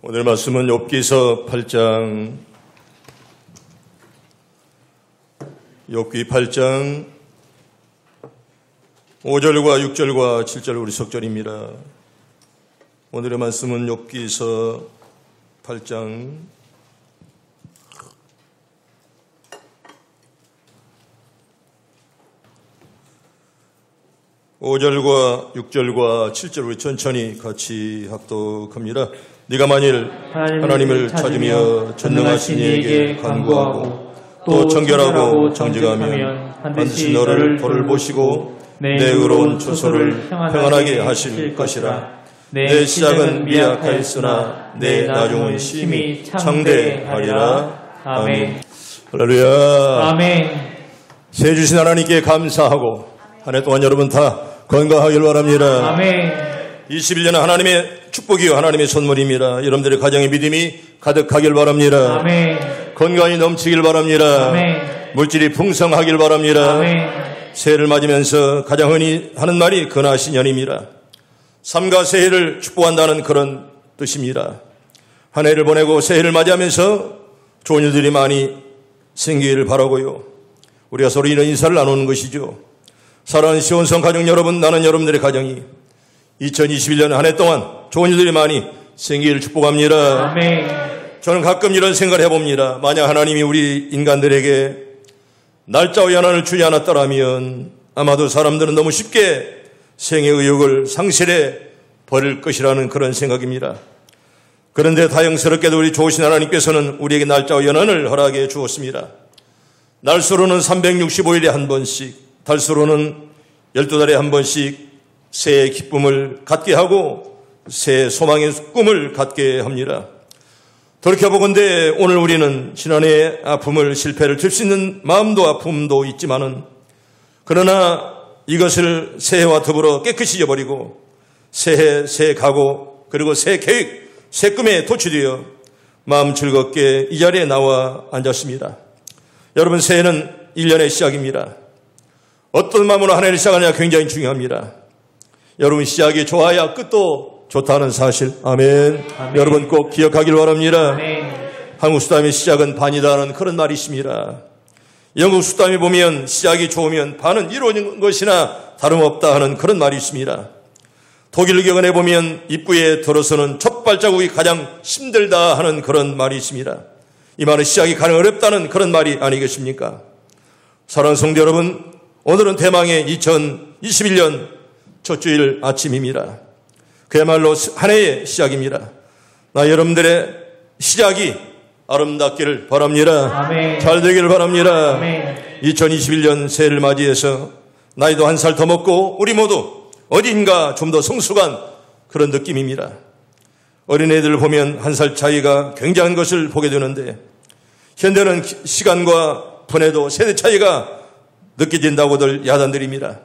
오늘 말씀은 욥기서 8장, 욥기 8장 5절과 6절과 7절 우리 석절입니다. 오늘의 말씀은 욥기서 8장 5절과 6절과 7절 우리 천천히 같이 합독합니다. 네가 만일 하나님을 찾으며 전능하신 이에게 간구하고 또 정결하고 정직하면 반드시 너를 벌을 보시고 내 의로운 추소를 평안하게 하실 것이라. 내 시작은 미약하였으나 내 나중은 심히 창대하리라. 아멘. 할렐루야. 아멘. 새 주신 하나님께 감사하고 한 해 동안 여러분 다 건강하길 바랍니다. 아멘. 21년은 하나님의 축복이요 하나님의 선물입니다. 여러분들의 가정의 믿음이 가득하길 바랍니다. 아멘. 건강이 넘치길 바랍니다. 아멘. 물질이 풍성하길 바랍니다. 아멘. 새해를 맞으면서 가장 흔히 하는 말이 근하신년입니다. 삼가 새해를 축복한다는 그런 뜻입니다. 한 해를 보내고 새해를 맞이하면서 좋은 일들이 많이 생기기를 바라고요. 우리가 서로 이런 인사를 나누는 것이죠. 사랑하는 시온성 가족 여러분, 나는 여러분들의 가정이 2021년 한 해 동안 좋은 일들이 많이 생기기를 축복합니다. 아멘. 저는 가끔 이런 생각을 해봅니다. 만약 하나님이 우리 인간들에게 날짜와 연한을 주지 않았더라면 아마도 사람들은 너무 쉽게 생의 의욕을 상실해 버릴 것이라는 그런 생각입니다. 그런데 다행스럽게도 우리 좋으신 하나님께서는 우리에게 날짜와 연한을 허락해 주었습니다. 날수로는 365일에 한 번씩, 달수로는 12달에 한 번씩 새해 기쁨을 갖게 하고 새해 소망의 꿈을 갖게 합니다. 돌이켜보건대 오늘 우리는 지난해의 아픔을, 실패를 들 수 있는 마음도 아픔도 있지만은, 그러나 이것을 새해와 더불어 깨끗이 잊어버리고 새해, 새 각오, 그리고 새 계획, 새 꿈에 도취되어 마음 즐겁게 이 자리에 나와 앉았습니다. 여러분, 새해는 1년의 시작입니다. 어떤 마음으로 한 해를 시작하느냐 굉장히 중요합니다. 여러분, 시작이 좋아야 끝도 좋다는 사실. 아멘. 아멘. 여러분 꼭 기억하길 바랍니다. 아멘. 한국 수담의 시작은 반이다는 그런 말이 있습니다. 영국 수담에 보면 시작이 좋으면 반은 이루어진 것이나 다름없다 하는 그런 말이 있습니다. 독일 격언에 보면 입구에 들어서는 첫 발자국이 가장 힘들다 하는 그런 말이 있습니다. 이 말은 시작이 가장 어렵다는 그런 말이 아니겠습니까? 사랑하는 성도 여러분, 오늘은 대망의 2021년 첫 주일 아침입니다. 그야말로 한 해의 시작입니다. 나 여러분들의 시작이 아름답기를 바랍니다. 아멘. 잘 되기를 바랍니다. 아멘. 2021년 새해를 맞이해서 나이도 한 살 더 먹고 우리 모두 어딘가 좀 더 성숙한 그런 느낌입니다. 어린애들을 보면 한 살 차이가 굉장한 것을 보게 되는데, 현대는 시간과 분에도 세대 차이가 느껴진다고들 야단들입니다.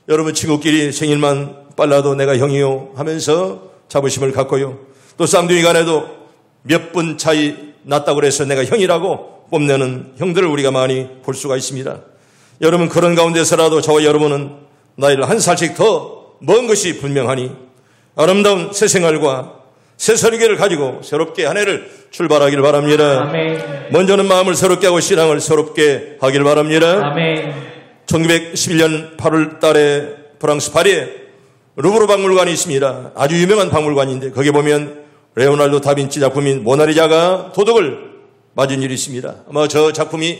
여러분, 친구끼리 생일만 빨라도 내가 형이요 하면서 자부심을 갖고요. 또 쌍둥이 간에도 몇 분 차이 났다고 그래서 내가 형이라고 뽐내는 형들을 우리가 많이 볼 수가 있습니다. 여러분, 그런 가운데서라도 저와 여러분은 나이를 한 살씩 더 먼 것이 분명하니 아름다운 새 생활과 새 설계를 가지고 새롭게 한 해를 출발하길 바랍니다. 아멘. 먼저는 마음을 새롭게 하고 신앙을 새롭게 하길 바랍니다. 아멘. 1911년 8월 달에 프랑스 파리에 루브르 박물관이 있습니다. 아주 유명한 박물관인데 거기에 보면 레오나르도 다빈치 작품인 모나리자가 도둑을 맞은 일이 있습니다. 아마 저 작품이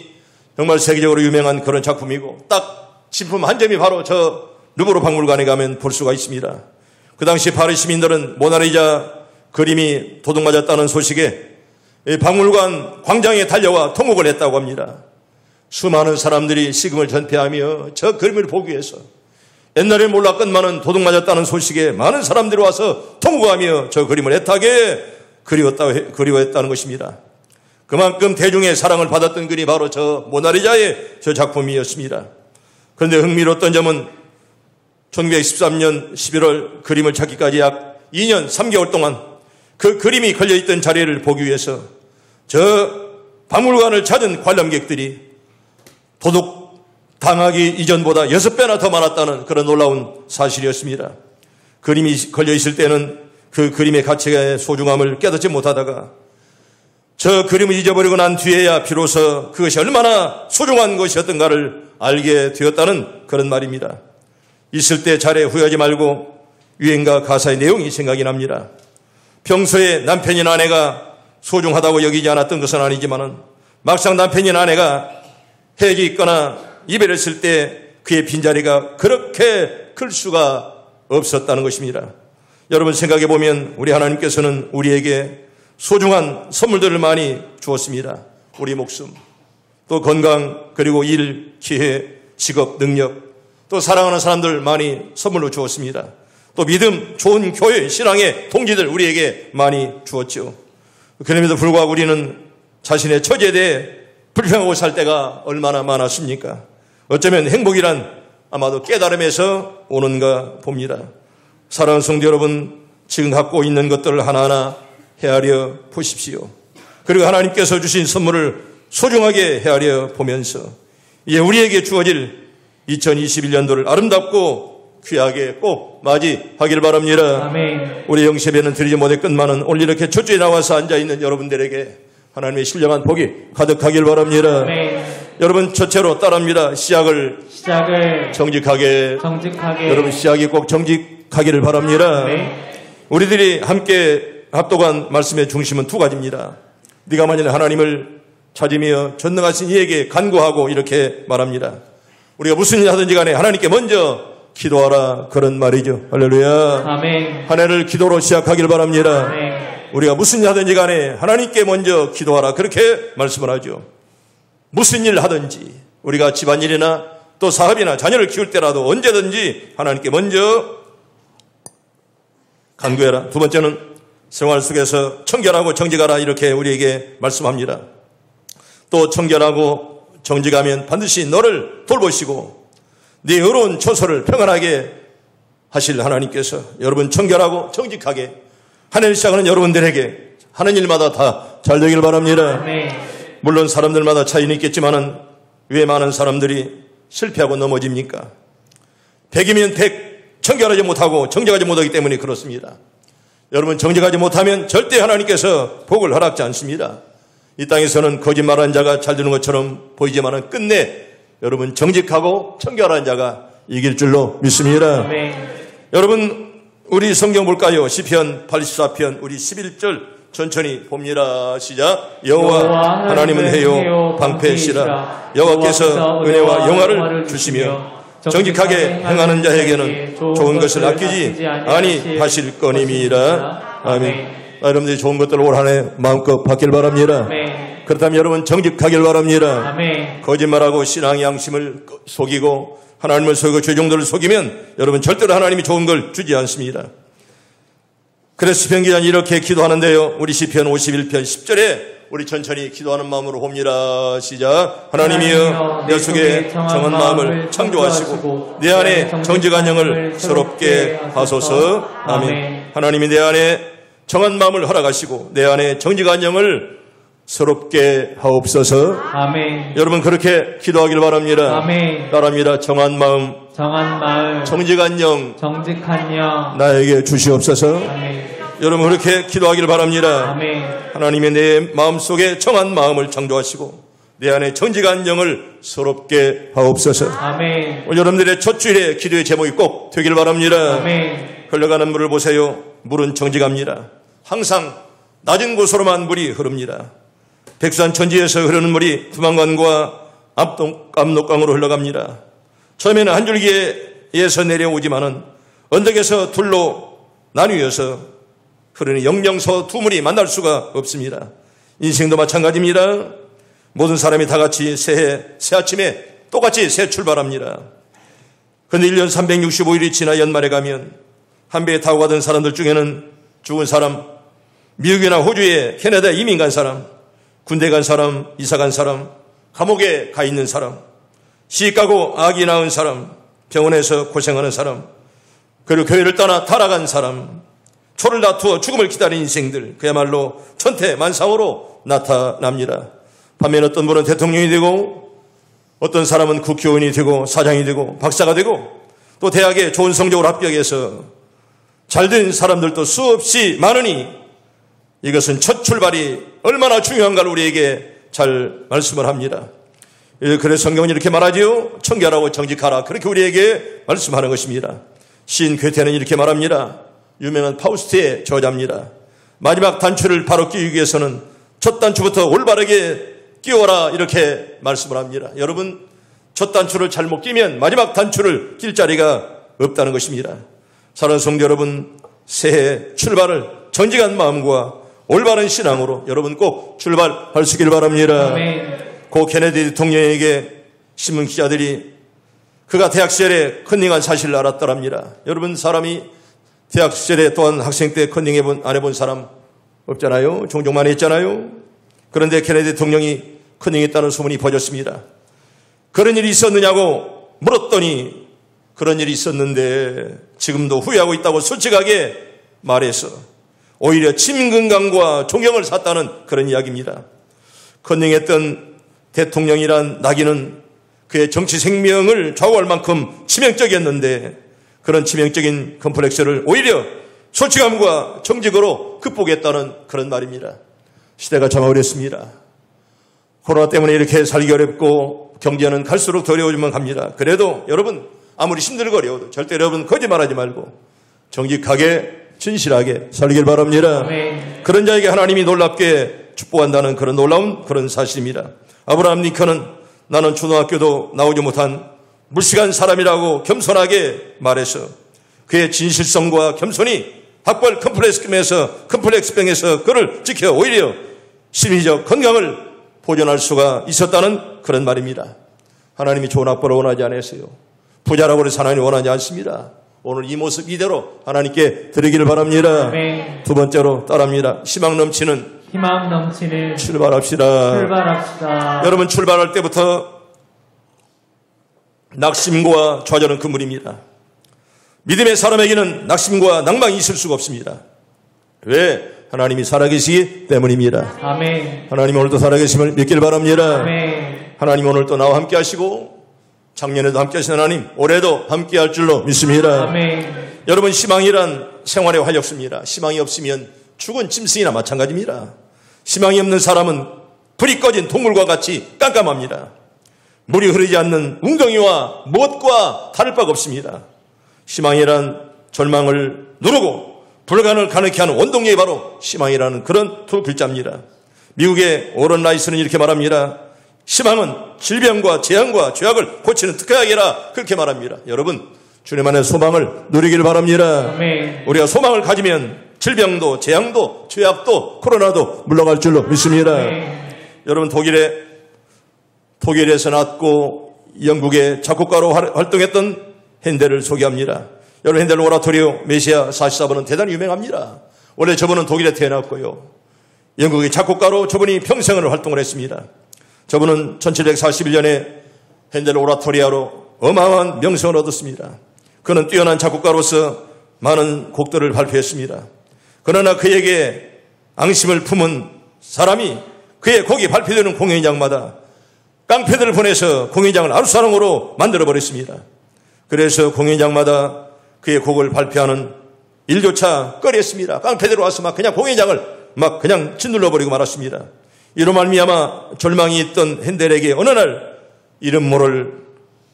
정말 세계적으로 유명한 그런 작품이고, 딱 진품 한 점이 바로 저 루브르 박물관에 가면 볼 수가 있습니다. 그 당시 파리 시민들은 모나리자 그림이 도둑 맞았다는 소식에 박물관 광장에 달려와 통곡을 했다고 합니다. 수많은 사람들이 식음을 전폐하며 저 그림을 보기 위해서, 옛날에 몰랐건만은 도둑 맞았다는 소식에 많은 사람들이 와서 통곡하며 저 그림을 애타게 그리워했다는 것입니다. 그만큼 대중의 사랑을 받았던 그림이 바로 저 모나리자의 저 작품이었습니다. 그런데 흥미로웠던 점은 1913년 11월 그림을 찾기까지 약 2년 3개월 동안 그 그림이 걸려있던 자리를 보기 위해서 저 박물관을 찾은 관람객들이 도둑 당하기 이전보다 6배나 더 많았다는 그런 놀라운 사실이었습니다. 그림이 걸려있을 때는 그 그림의 가치의 소중함을 깨닫지 못하다가 저 그림을 잊어버리고 난 뒤에야 비로소 그것이 얼마나 소중한 것이었던가를 알게 되었다는 그런 말입니다. 있을 때 잘해 후회하지 말고 유행가 가사의 내용이 생각이 납니다. 평소에 남편이나 아내가 소중하다고 여기지 않았던 것은 아니지만 막상 남편이나 아내가 해액이 있거나 이별했을 때 그의 빈자리가 그렇게 클 수가 없었다는 것입니다. 여러분 생각해 보면 우리 하나님께서는 우리에게 소중한 선물들을 많이 주었습니다. 우리 목숨, 또 건강, 그리고 일, 기회, 직업, 능력, 또 사랑하는 사람들 많이 선물로 주었습니다. 또 믿음, 좋은 교회, 신앙의 동지들 우리에게 많이 주었죠. 그럼에도 불구하고 우리는 자신의 처지에 대해 불평하고 살 때가 얼마나 많았습니까? 어쩌면 행복이란 아마도 깨달음에서 오는가 봅니다. 사랑하는 성도 여러분, 지금 갖고 있는 것들을 하나하나 헤아려 보십시오. 그리고 하나님께서 주신 선물을 소중하게 헤아려 보면서 이제 우리에게 주어질 2021년도를 아름답고 귀하게 꼭 맞이하길 바랍니다. 아멘. 우리 영세배는 드리지 못했건만은 오늘 이렇게 첫주에 나와서 앉아있는 여러분들에게 하나님의 신령한 복이 가득하길 바랍니다. 아멘. 여러분 첫째로 따라합니다. 시작을 정직하게. 여러분 시작이 꼭 정직하기를 바랍니다. 아멘. 우리들이 함께 합독한 말씀의 중심은 두 가지입니다. 네가 만일 하나님을 찾으며 전능하신 이에게 간구하고 이렇게 말합니다. 우리가 무슨 일 하든지 간에 하나님께 먼저 기도하라, 그런 말이죠. 할렐루야. 아멘. 한 해를 기도로 시작하길 바랍니다. 아멘. 우리가 무슨 일 하든지 간에 하나님께 먼저 기도하라, 그렇게 말씀을 하죠. 무슨 일 하든지 우리가 집안일이나 또 사업이나 자녀를 키울 때라도 언제든지 하나님께 먼저 간구해라. 두 번째는 생활 속에서 청결하고 정직하라, 이렇게 우리에게 말씀합니다. 또 청결하고 정직하면 반드시 너를 돌보시고 네 의로운 처소를 평안하게 하실 하나님께서 여러분 청결하고 정직하게 한 해를 시작하는 여러분들에게 하는 일마다 다 잘 되길 바랍니다. 아멘. 물론 사람들마다 차이는 있겠지만은 왜 많은 사람들이 실패하고 넘어집니까? 100이면 100 청결하지 못하고 정직하지 못하기 때문에 그렇습니다. 여러분 정직하지 못하면 절대 하나님께서 복을 허락지 않습니다. 이 땅에서는 거짓말하는 자가 잘 되는 것처럼 보이지만은 끝내 여러분 정직하고 청결한 자가 이길 줄로 믿습니다. 아멘. 여러분 우리 성경 볼까요? 시편 84편 우리 11절 천천히 봅니다. 시작. 여호와 하나님은 해요 방패시라. 여호와께서 은혜와 영화를 주시며 정직하게 행하는 자에게는 좋은 것을 아끼지 아니하실 거니미라. 아멘. 여러분들이 좋은 것들을 올 한 해 마음껏 받길 바랍니다. 아멘. 그렇다면 여러분 정직하길 바랍니다. 아멘. 거짓말하고 신앙의 양심을 속이고 하나님을 속이고 죄종들을 속이면 여러분 절대로 하나님이 좋은 걸 주지 않습니다. 그래서 시편 기자는 이렇게 기도하는데요. 우리 시편 51편 10절에 우리 천천히 기도하는 마음으로 봅니다. 시작. 하나님이여 내 속에 정한 마음을 창조하시고 내 안에 정직한 영을 새롭게 하소서. 아멘. 하나님이 내 안에 정한 마음을 허락하시고 내 안에 정직한 영을 새롭게 하옵소서. 아멘. 여러분 그렇게 기도하길 바랍니다. 아멘. 따라합니다. 정한 마음, 정직한 영 나에게 주시옵소서. 아멘. 여러분 그렇게 기도하길 바랍니다. 아멘. 하나님의 내 마음속에 정한 마음을 창조하시고 내 안에 정직한 영을 새롭게 하옵소서. 아멘. 오늘 여러분들의 첫 주일의 기도의 제목이 꼭 되길 바랍니다. 아멘. 흘러가는 물을 보세요. 물은 정직합니다. 항상 낮은 곳으로만 물이 흐릅니다. 백두산 천지에서 흐르는 물이 두만강과 압록강으로 흘러갑니다. 처음에는 한 줄기에서 내려오지만은 언덕에서 둘로 나뉘어서 흐르는 영영서 두 물이 만날 수가 없습니다. 인생도 마찬가지입니다. 모든 사람이 다 같이 새해, 새 아침에 똑같이 새 출발합니다. 그런데 1년 365일이 지나 연말에 가면 한 배에 타고 가던 사람들 중에는 죽은 사람, 미국이나 호주에 캐나다에 이민 간 사람, 군대 간 사람, 이사 간 사람, 감옥에 가 있는 사람, 시집 가고 아기 낳은 사람, 병원에서 고생하는 사람, 그리고 교회를 떠나 타락한 사람, 초를 다투어 죽음을 기다린 인생들, 그야말로 천태만상으로 나타납니다. 반면 어떤 분은 대통령이 되고 어떤 사람은 국회의원이 되고 사장이 되고 박사가 되고 또 대학에 좋은 성적으로 합격해서 잘된 사람들도 수없이 많으니 이것은 첫 출발이 얼마나 중요한가를 우리에게 잘 말씀을 합니다. 그래서 성경은 이렇게 말하지요. 청결하고 정직하라. 그렇게 우리에게 말씀하는 것입니다. 시인 괴테는 이렇게 말합니다. 유명한 파우스트의 저자입니다. 마지막 단추를 바로 끼우기 위해서는 첫 단추부터 올바르게 끼워라, 이렇게 말씀을 합니다. 여러분, 첫 단추를 잘못 끼면 마지막 단추를 낄 자리가 없다는 것입니다. 사랑하는 성도 여러분, 새해 출발을 정직한 마음과 올바른 신앙으로 여러분 꼭 출발하시길 바랍니다. 아멘. 고 케네디 대통령에게 신문 기자들이 그가 대학 시절에 컨닝한 사실을 알았더랍니다. 여러분, 사람이 대학 시절에 또한 학생 때 컨닝 안 해본 사람 없잖아요. 종종 많이 했잖아요. 그런데 케네디 대통령이 컨닝했다는 소문이 퍼졌습니다. 그런 일이 있었느냐고 물었더니 그런 일이 있었는데 지금도 후회하고 있다고 솔직하게 말해서 오히려 친근감과 존경을 샀다는 그런 이야기입니다. 컨닝했던 대통령이란 낙인은 그의 정치 생명을 좌우할 만큼 치명적이었는데 그런 치명적인 컴플렉스를 오히려 솔직함과 정직으로 극복했다는 그런 말입니다. 시대가 참 어렵습니다. 코로나 때문에 이렇게 살기 어렵고 경제는 갈수록 더 어려워지만 갑니다. 그래도 여러분, 아무리 힘들고 어려워도 절대 여러분 거짓말하지 말고 정직하게 진실하게 살길 바랍니다. 아멘. 그런 자에게 하나님이 놀랍게 축복한다는 그런 놀라운 그런 사실입니다. 아브라함 링컨은 나는 초등학교도 나오지 못한 물sig한 사람이라고 겸손하게 말해서 그의 진실성과 겸손이 학벌 컴플렉스병에서 그를 지켜 오히려 심리적 건강을 보존할 수가 있었다는 그런 말입니다. 하나님이 좋은 학벌을 원하지 않으세요. 부자라고 해서 하나님이 원하지 않습니다. 오늘 이 모습 이대로 하나님께 드리기를 바랍니다. 아멘. 두 번째로 따라합니다. 희망 넘치는 출발합시다. 여러분, 출발할 때부터 낙심과 좌절은 금물입니다. 믿음의 사람에게는 낙심과 낭망이 있을 수가 없습니다. 왜? 하나님이 살아계시기 때문입니다. 아멘. 하나님 오늘도 살아계심을 믿길 바랍니다. 아멘. 하나님 오늘도 나와 함께 하시고 작년에도 함께 하신 하나님 올해도 함께 할 줄로 믿습니다. 아멘. 여러분, 희망이란 생활의 활력소입니다. 희망이 없으면 죽은 짐승이나 마찬가지입니다. 희망이 없는 사람은 불이 꺼진 동물과 같이 깜깜합니다. 물이 흐르지 않는 웅덩이와 무엇과 다를 바가 없습니다. 희망이란 절망을 누르고 불가능을 가능케 하는 원동력이 바로 희망이라는 그런 두 글자입니다. 미국의 오런 라이스는 이렇게 말합니다. 희망은 질병과 재앙과 죄악을 고치는 특효약이라 그렇게 말합니다. 여러분, 주님 안에 소망을 누리기를 바랍니다. 아멘. 우리가 소망을 가지면 질병도 재앙도 죄악도 코로나도 물러갈 줄로 믿습니다. 아멘. 여러분, 독일에서 낳고 영국의 작곡가로 활동했던 핸델을 소개합니다. 여러분, 핸델 오라토리오 메시아 44번은 대단히 유명합니다. 원래 저분은 독일에 태어났고요. 영국의 작곡가로 저분이 평생을 활동을 했습니다. 저분은 1741년에 핸델 오라토리아로 어마어마한 명성을 얻었습니다. 그는 뛰어난 작곡가로서 많은 곡들을 발표했습니다. 그러나 그에게 앙심을 품은 사람이 그의 곡이 발표되는 공연장마다 깡패들을 보내서 공연장을 아루사롱으로 만들어버렸습니다. 그래서 공연장마다 그의 곡을 발표하는 일조차 꺼렸습니다. 깡패들이 와서 막 그냥 공연장을 막 그냥 짓눌러버리고 말았습니다. 이로 말미암아 절망이 있던 핸델에게 어느 날 이름 모를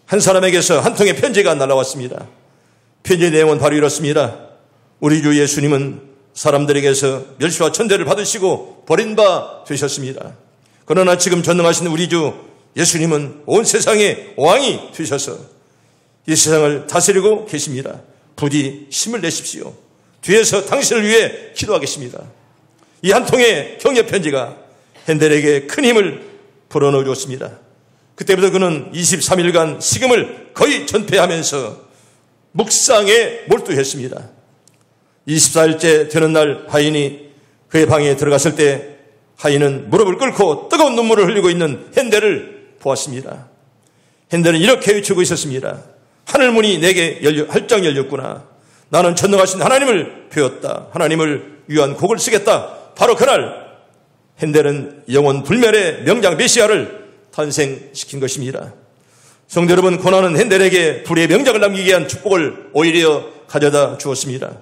한 사람에게서 한 통의 편지가 날아왔습니다. 편지의 내용은 바로 이렇습니다. 우리 주 예수님은 사람들에게서 멸시와 천대를 받으시고 버린 바 되셨습니다. 그러나 지금 전능하신 우리 주 예수님은 온 세상의 왕이 되셔서 이 세상을 다스리고 계십니다. 부디 힘을 내십시오. 뒤에서 당신을 위해 기도하겠습니다. 이 한 통의 격려 편지가 핸델에게 큰 힘을 불어넣어 줬습니다. 그때부터 그는 23일간 식음을 거의 전폐하면서 묵상에 몰두했습니다. 24일째 되는 날 하인이 그의 방에 들어갔을 때 하인은 무릎을 꿇고 뜨거운 눈물을 흘리고 있는 핸델을 보았습니다. 핸델은 이렇게 외치고 있었습니다. 하늘문이 내게 활짝 열렸구나. 나는 전능하신 하나님을 배웠다. 하나님을 위한 곡을 쓰겠다. 바로 그날 핸델은 영원 불멸의 명장 메시아를 탄생시킨 것입니다. 성도 여러분, 고난은 핸델에게 불의 명작을 남기게 한 축복을 오히려 가져다 주었습니다.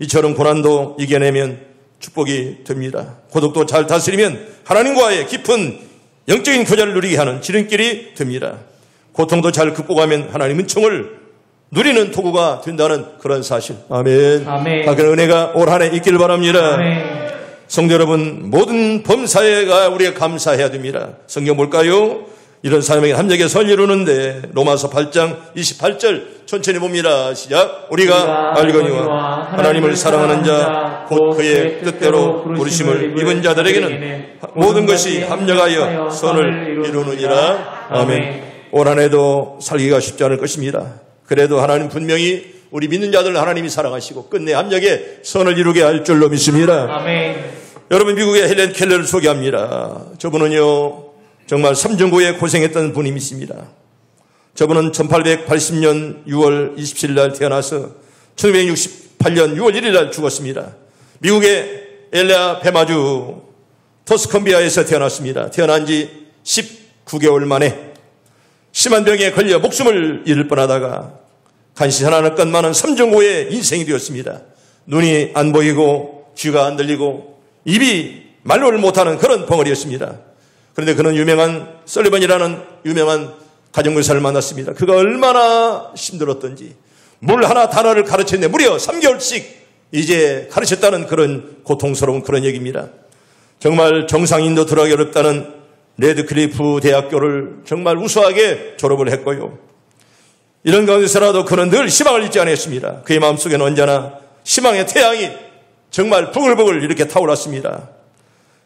이처럼 고난도 이겨내면 축복이 됩니다. 고독도 잘 다스리면 하나님과의 깊은 영적인 교제를 누리게 하는 지름길이 됩니다. 고통도 잘 극복하면 하나님 은총을 누리는 도구가 된다는 그런 사실. 아멘. 아멘. 그런 은혜가 올 한 해 있길 바랍니다. 아멘. 성도 여러분, 모든 범사에가 우리가 감사해야 됩니다. 성경 볼까요? 이런 사람에게 합력의 설 이루는데 로마서 8장 28절 천천히 봅니다. 시작. 우리가 알거니와 하나님을 사랑하는 자 곧 그의 뜻대로 부르심을 입은 자들에게는 모든 것이 합력하여 선을 이루느니라. 아멘. 올 한 해도 살기가 쉽지 않을 것입니다. 그래도 하나님 분명히 우리 믿는 자들 하나님이 사랑하시고 끝내 합력의 선을 이루게 할 줄로 믿습니다. 아멘. 여러분, 미국의 헬렌 켈러를 소개합니다. 저분은요 정말 삼중고에 고생했던 분이십니다. 저분은 1880년 6월 27일 날 태어나서 1968년 6월 1일 날 죽었습니다. 미국의 엘라베마주 토스컴비아에서 태어났습니다. 태어난 지 19개월 만에 심한 병에 걸려 목숨을 잃을 뻔하다가 간신 하나는 것 많은 삼중고의 인생이 되었습니다. 눈이 안 보이고 귀가 안 들리고 입이 말로를 못하는 그런 벙어리였습니다. 그런데 그는 유명한 설리번이라는 유명한 가정교사를 만났습니다. 그가 얼마나 힘들었던지 물 하나 단어를 가르쳤는데 무려 3개월씩 이제 가르쳤다는 그런 고통스러운 그런 얘기입니다. 정말 정상인도 들어가기 어렵다는 레드클리프 대학교를 정말 우수하게 졸업을 했고요. 이런 가운데서라도 그는 늘 희망을 잊지 않았습니다. 그의 마음속에는 언제나 희망의 태양이 정말 부글부글 이렇게 타올랐습니다.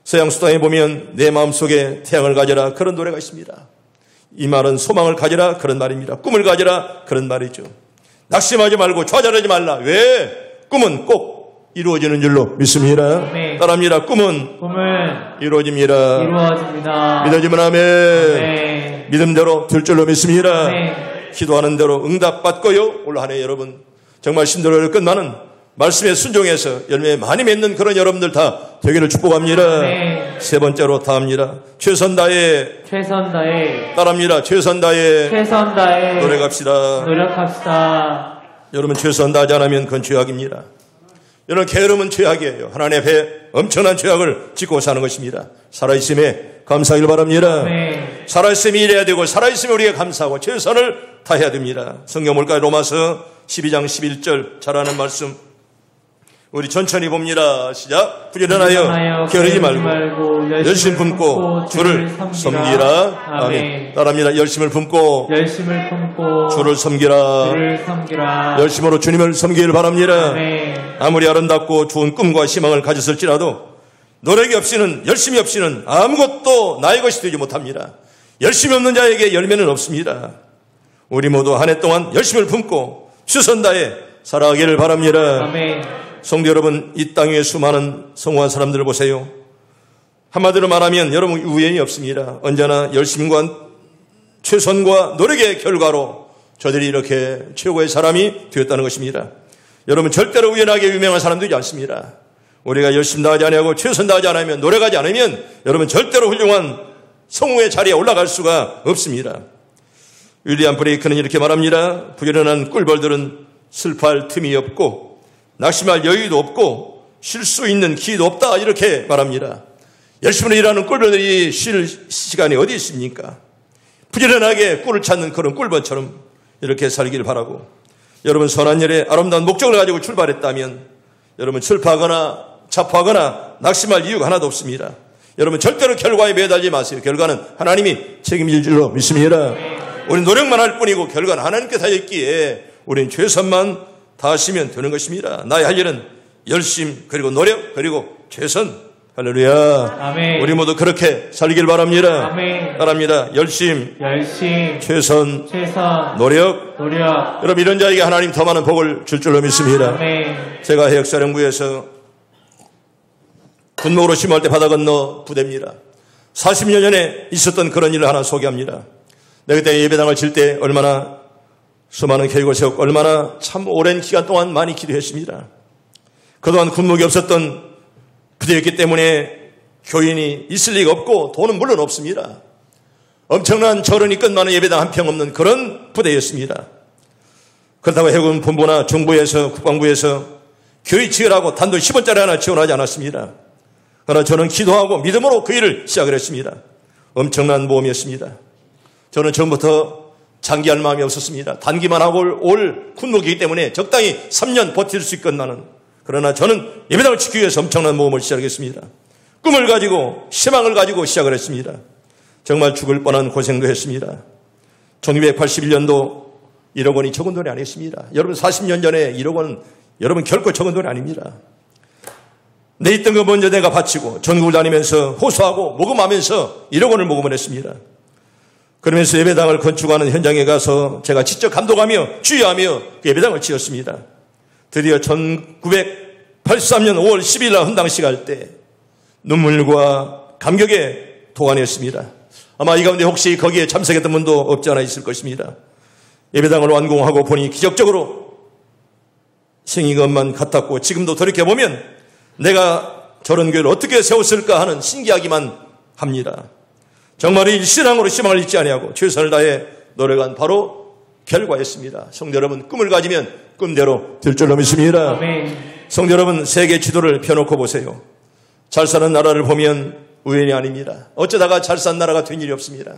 서양 수단에 보면 내 마음속에 태양을 가져라 그런 노래가 있습니다. 이 말은 소망을 가져라 그런 말입니다. 꿈을 가져라 그런 말이죠. 낙심하지 말고 좌절하지 말라. 왜? 꿈은 꼭 이루어지는 줄로 믿습니다. 네. 따라합니다. 꿈은 이루어집니다. 믿어지면 아멘. 네. 믿음대로 될 줄로 믿습니다. 네. 기도하는 대로 응답받고요. 올 한 해 여러분 정말 힘들어요. 끝나는 말씀에 순종해서 열매 많이 맺는 그런 여러분들 다 되기를 축복합니다. 네. 세 번째로 다합니다. 최선 다해 따라합니다. 최선 다해 노력합시다. 여러분 최선 다하지 않으면 그건 죄악입니다. 여러분 게으름은 죄악이에요. 하나님 앞에 엄청난 죄악을 짓고 사는 것입니다. 살아있음에 감사하길 바랍니다. 네. 살아있음이 일해야 되고 살아있음에 우리가 감사하고 최선을 다해야 됩니다. 성경 볼까요? 로마서 12장 11절 잘 아는 말씀 우리 천천히 봅니다. 시작. 부지런하여 게으르지 말고 열심을 품고 주를 섬기라. 아멘. 따라합니다. 열심을 품고 주를 섬기라. 열심으로 주님을 섬기길 바랍니다. 아멘. 아무리 아름답고 좋은 꿈과 희망을 가졌을지라도 노력이 없이는 열심이 없이는 아무것도 나의 것이 되지 못합니다. 열심이 없는 자에게 열매는 없습니다. 우리 모두 한 해 동안 열심을 품고 최선 다해 살아가기를 바랍니다. 아멘. 성도 여러분, 이 땅에 수많은 성공한 사람들을 보세요. 한마디로 말하면 여러분 우연이 없습니다. 언제나 열심과 최선과 노력의 결과로 저들이 이렇게 최고의 사람이 되었다는 것입니다. 여러분 절대로 우연하게 유명한 사람들이지 않습니다. 우리가 열심히 다하지 않고 최선 다하지 않으면 노력하지 않으면 여러분 절대로 훌륭한 성공의 자리에 올라갈 수가 없습니다. 윌리엄 브레이크는 이렇게 말합니다. 부지런한 꿀벌들은 슬퍼할 틈이 없고 낙심할 여유도 없고 쉴 수 있는 기회도 없다 이렇게 말합니다. 열심히 일하는 꿀벌들이 쉴 시간이 어디 있습니까? 부지런하게 꿀을 찾는 그런 꿀벌처럼 이렇게 살기를 바라고 여러분 선한 일에 아름다운 목적을 가지고 출발했다면 여러분 슬퍼하거나 자포하거나 낙심할 이유가 하나도 없습니다. 여러분 절대로 결과에 매달리지 마세요. 결과는 하나님이 책임질 줄로 믿습니다. 우리는 노력만 할 뿐이고 결과는 하나님께 달려있기에 우리는 최선만 다하시면 되는 것입니다. 나의 할 일은 열심 그리고 노력 그리고 최선. 할렐루야. 아멘. 우리 모두 그렇게 살길 바랍니다. 아멘. 바랍니다. 열심 최선 노력. 여러분 이런 자에게 하나님 더 많은 복을 줄 줄로 믿습니다. 아멘. 제가 해역사령부에서 군목으로 심할 때 바다 건너 부대입니다. 40여 년에 있었던 그런 일을 하나 소개합니다. 내가 그때 예배당을 질 때 얼마나 수많은 계획을 세웠고 얼마나 참 오랜 기간 동안 많이 기도했습니다. 그동안 군목이 없었던 부대였기 때문에 교인이 있을 리가 없고 돈은 물론 없습니다. 엄청난 절은이 끝나는 예배당 한 평 없는 그런 부대였습니다. 그렇다고 해군 본부나 정부에서 국방부에서 교회 지으라고 단돈 10원짜리 하나 지원하지 않았습니다. 그러나 저는 기도하고 믿음으로 그 일을 시작을 했습니다. 엄청난 모험이었습니다. 저는 처음부터 장기할 마음이 없었습니다. 단기만 하고 올 군목이기 때문에 적당히 3년 버틸 수 있건만은, 그러나 저는 예배당을 지키기 위해서 엄청난 모험을 시작했습니다. 꿈을 가지고 희망을 가지고 시작을 했습니다. 정말 죽을 뻔한 고생도 했습니다. 1981년도 1억 원이 적은 돈이 아니었습니다. 여러분 40년 전에 1억 원 여러분 결코 적은 돈이 아닙니다. 내 있던 거 먼저 내가 바치고 전국을 다니면서 호소하고 모금하면서 1억 원을 모금을 했습니다. 그러면서 예배당을 건축하는 현장에 가서 제가 직접 감독하며 주의하며 그 예배당을 지었습니다. 드디어 1983년 5월 10일 날 헌당식 할 때 눈물과 감격에 도가냈습니다. 아마 이 가운데 혹시 거기에 참석했던 분도 없지 않아 있을 것입니다. 예배당을 완공하고 보니 기적적으로 생긴 것만 같았고, 지금도 돌이켜보면 내가 저런 교회를 어떻게 세웠을까 하는 신기하기만 합니다. 정말 이 신앙으로 희망을 잃지 아니하고 최선을 다해 노력한 바로 결과였습니다. 성도 여러분, 꿈을 가지면 꿈대로 될 줄로 믿습니다. 아멘. 성도 여러분, 세계 지도를 펴놓고 보세요. 잘 사는 나라를 보면 우연이 아닙니다. 어쩌다가 잘 사는 나라가 된 일이 없습니다.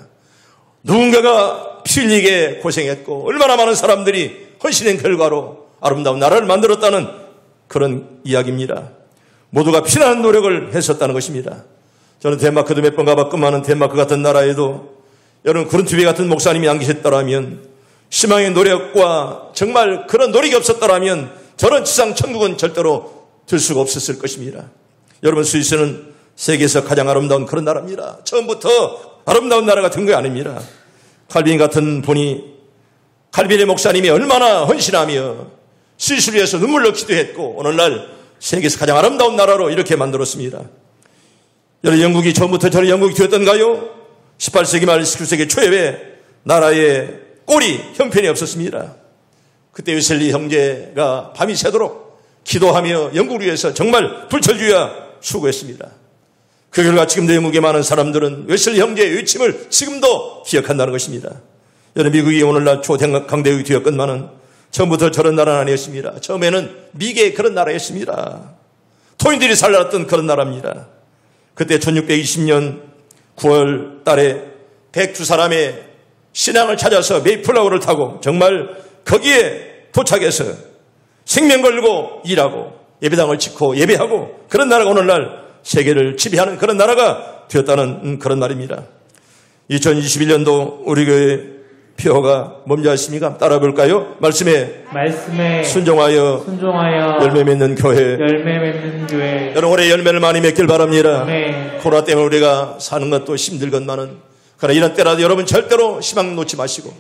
누군가가 피 흘리게 고생했고 얼마나 많은 사람들이 헌신한 결과로 아름다운 나라를 만들었다는 그런 이야기입니다. 모두가 피나는 노력을 했었다는 것입니다. 저는 덴마크도 몇 번 가봤건만은 덴마크 같은 나라에도 여러분 그룬트비 같은 목사님이 안 계셨더라면, 희망의 노력과 정말 그런 노력이 없었더라면 저런 지상 천국은 절대로 들 수가 없었을 것입니다. 여러분, 스위스는 세계에서 가장 아름다운 그런 나라입니다. 처음부터 아름다운 나라가 된 게 아닙니다. 칼빈 같은 분이, 칼빈의 목사님이 얼마나 헌신하며 스위스를 위해서 눈물로 기도했고 오늘날 세계에서 가장 아름다운 나라로 이렇게 만들었습니다. 여러분, 영국이 처음부터 저는 영국이 되었던가요? 18세기 말 19세기 초에 나라에 꼴이 형편이 없었습니다. 그때 웨슬리 형제가 밤이 새도록 기도하며 영국을 위해서 정말 불철주야 수고했습니다. 그 결과 지금도 영국의 많은 사람들은 웨슬리 형제의 외침을 지금도 기억한다는 것입니다. 여러분, 미국이 오늘날 초강대국이 되었건만은 처음부터 저런 나라는 아니었습니다. 처음에는 미개의 그런 나라였습니다. 토인들이 살았던 그런 나라입니다. 그때 1620년 9월 달에 102사람의 신앙을 찾아서 메이플라워를 타고 정말 거기에 도착해서 생명 걸고 일하고 예배당을 짓고 예배하고 그런 나라가 오늘날 세계를 지배하는 그런 나라가 되었다는 그런 말입니다. 2021년도 우리 교회 표어가 뭔지 아십니까? 따라 볼까요? 말씀에 순종하여 열매 맺는 교회. 여러분, 올해 열매를 많이 맺길 바랍니다. 코로나 때문에 우리가 사는 것도 힘들건만은, 그러나 이런 때라도 여러분 절대로 희망 놓지 마시고,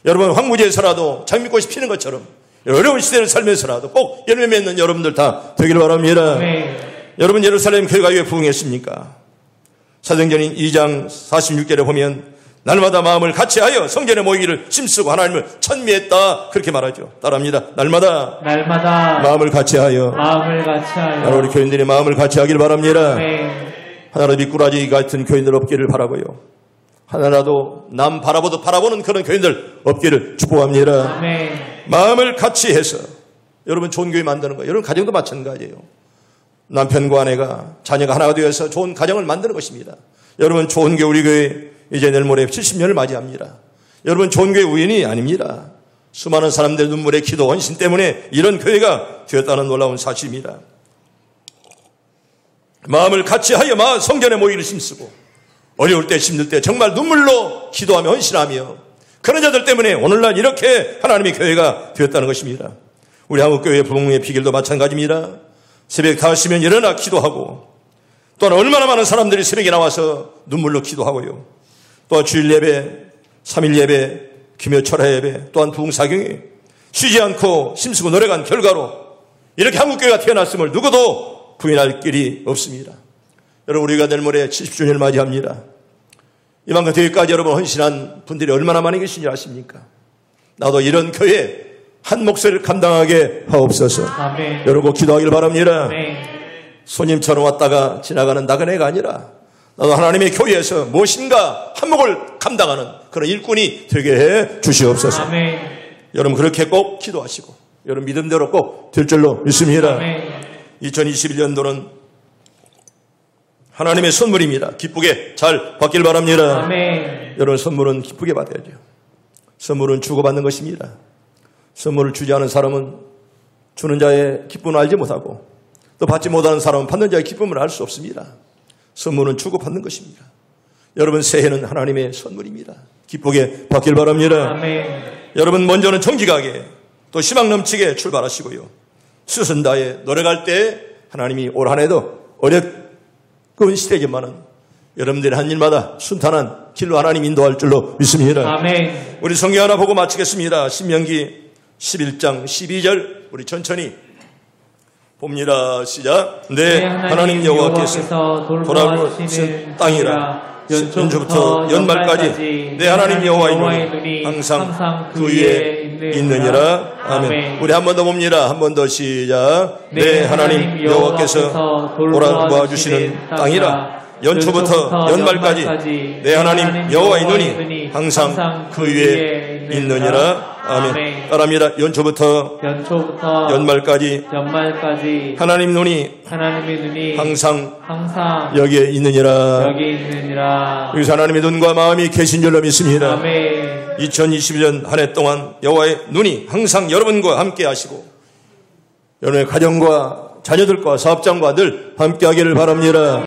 여러분 황무지에서라도 장미꽃이 피는 것처럼 어려운 시대를 살면서라도 꼭 열매 맺는 여러분들 다 되길 바랍니다. 여러분, 예루살렘 교회가 왜 부흥했습니까? 사도행전 2장 46절에 보면 날마다 마음을 같이하여 성전에 모이기를 힘쓰고 하나님을 찬미했다, 그렇게 말하죠. 따라합니다. 날마다 마음을 같이하여. 바로 우리 교인들이 마음을 같이하길 바랍니다. 하나라도 미꾸라지 같은 교인들 없기를 바라고요, 하나라도 남 바라보는 그런 교인들 없기를 축복합니다. 마음을 같이 해서 여러분 좋은 교회 만드는 거예요. 여러분 가정도 마찬가지예요. 남편과 아내가, 자녀가 하나가 되어서 좋은 가정을 만드는 것입니다. 여러분, 좋은 교회, 우리 교회 이제 내일 모레 70년을 맞이합니다. 여러분, 좋은 교회 우연이 아닙니다. 수많은 사람들의 눈물의 기도, 헌신 때문에 이런 교회가 되었다는 놀라운 사실입니다. 마음을 같이 하여 성전에 모이기를 힘쓰고 어려울 때 힘들 때 정말 눈물로 기도하며 헌신하며 그런 자들 때문에 오늘날 이렇게 하나님의 교회가 되었다는 것입니다. 우리 한국교회 부흥의 비결도 마찬가지입니다. 새벽 5시면 일어나 기도하고, 또한 얼마나 많은 사람들이 새벽에 나와서 눈물로 기도하고요, 또한 주일 예배, 3일 예배, 기묘 철야 예배, 또한 부흥사경에 쉬지 않고 힘쓰고 노력한 결과로 이렇게 한국교회가 태어났음을 누구도 부인할 길이 없습니다. 여러분, 우리가 내일 모레 70주년을 맞이합니다. 이만큼 되기까지 여러분 헌신한 분들이 얼마나 많이 계신지 아십니까? 나도 이런 교회 한 목소리를 감당하게 하옵소서. 아멘. 여러분 기도하길 바랍니다. 아멘. 손님처럼 왔다가 지나가는 나그네가 아니라 나도 하나님의 교회에서 무엇인가 한몫을 감당하는 그런 일꾼이 되게 해 주시옵소서. 아멘. 여러분 그렇게 꼭 기도하시고 여러분 믿음대로 꼭 될 줄로 믿습니다. 아멘. 2021년도는 하나님의 선물입니다. 기쁘게 잘 받길 바랍니다. 아멘. 여러분 선물은 기쁘게 받아야죠. 선물은 주고받는 것입니다. 선물을 주지 않은 사람은 주는 자의 기쁨을 알지 못하고 또 받지 못하는 사람은 받는 자의 기쁨을 알 수 없습니다. 선물은 주고받는 것입니다. 여러분 새해는 하나님의 선물입니다. 기쁘게 받길 바랍니다. 아멘. 여러분 먼저는 정직하게 또 희망 넘치게 출발하시고요. 스승 다해 노력할 때 하나님이 올 한 해도 어렵은 시대지만은 여러분들이 한 일마다 순탄한 길로 하나님 인도할 줄로 믿습니다. 아멘. 우리 성경 하나 보고 마치겠습니다. 신명기 11장 12절 우리 천천히 봅니다. 시작. 네, 하나님 여호와께서 돌보아주시는 땅이라 연초부터 연말까지 내 하나님 여호와의 눈이 항상 그 위에 있느니라. 아멘. 우리 한 번 더 봅니다. 한 번 더 시작. 내 하나님 여호와께서 돌보아주시는 땅이라 연초부터 연말까지 내 하나님 여호와의 눈이 항상 그 위에 있느니라. 아멘. 따라합니다. 연초부터 연말까지 하나님의 눈이 항상 여기에 있느니라. 여기서 하나님의 눈과 마음이 계신 줄로 믿습니다. 아멘. 2022년 한 해 동안 여호와의 눈이 항상 여러분과 함께 하시고 여러분의 가정과 자녀들과 사업장과 늘 함께 하기를 바랍니다.